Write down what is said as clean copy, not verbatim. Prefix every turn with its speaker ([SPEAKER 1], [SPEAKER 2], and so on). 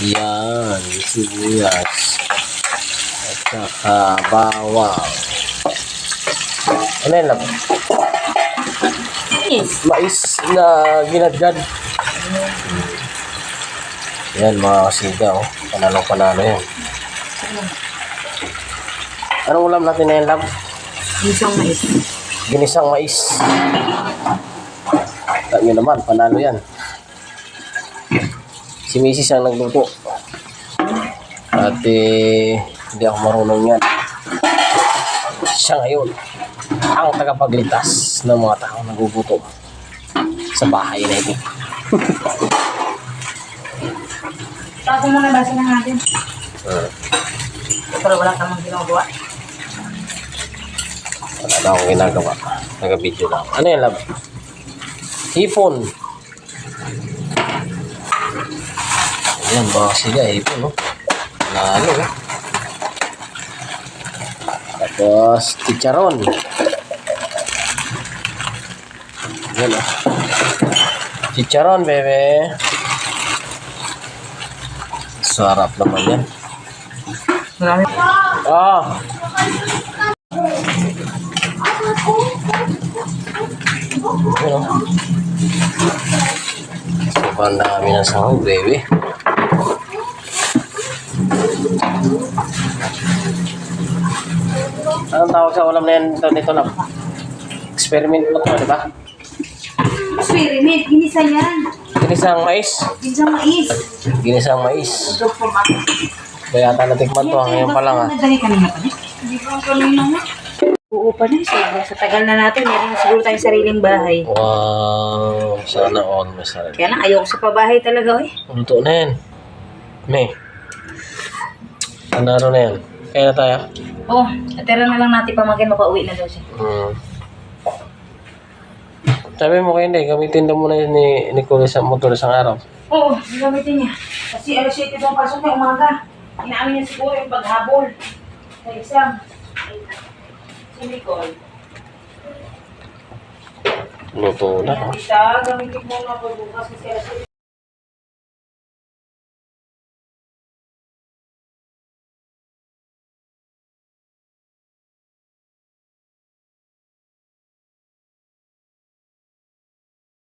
[SPEAKER 1] Yan, sibuyas. At saka bawang. Ano yan lang? Mais na ginadgad. Yan mga kasigaw. Panalo-panalo yan. Anong ulam natin na yan, Lab?
[SPEAKER 2] Ginisang mais.
[SPEAKER 1] Ginisang mais. Alam nyo naman, panalo yan. Si Mrs. ang nagluto. At hindi ako marunong yan. Siya ngayon ang tagapagligtas ng mga taong nagugutom sa bahay na ito.
[SPEAKER 2] Tapo mo na basa na natin. Pero wala kang ginagawa.
[SPEAKER 1] Wala na akong ginagawa. Nag-video lang. Ano yan, Lab? Hipon. Ayan, mga siga, hipon, no? Lalo, no? Tapos, chicharon. Ayan, no? Chicharon, bebe. Sarap naman yan.
[SPEAKER 2] Marami.
[SPEAKER 1] Ah! Ayan, no? Sobrang dami ng sahog, baby. Anong tawag sa ulam na yan dito lang? Experiment mo to, di ba?
[SPEAKER 2] Experiment. Ginisa yan.
[SPEAKER 1] Ginisang mais.
[SPEAKER 2] Ginisang mais.
[SPEAKER 1] Ginisang mais.
[SPEAKER 2] Ito po ba?
[SPEAKER 1] Kaya yata natikman to ngayon pa lang, ha?
[SPEAKER 2] Nadali kanina pa niya. Hindi pa ang kanina nga. Oo pa na. Sa tagal na natin, meron na siguro tayong sariling bahay.
[SPEAKER 1] Wow, sana all masarap.
[SPEAKER 2] Kaya lang, ayoko sa pabahay talaga, eh.
[SPEAKER 1] Luto na yan. May. Anaro na yan. Kaya na tayo.
[SPEAKER 2] Oo, atira na lang natin pamagin, makauwi na daw siya.
[SPEAKER 1] Sabi mo kayo hindi, gamitin daw muna yun ni Nicole sa motor isang araw.
[SPEAKER 2] Oo, gamitin niya. Kasi alas 7 itong pasok niya umaga. Inaamin niya siguro yung paghabol. Sa exam. Si Nicole.
[SPEAKER 1] Luto na, ha?
[SPEAKER 2] Kita, gamitin mo na pagbukas kasi alas 7.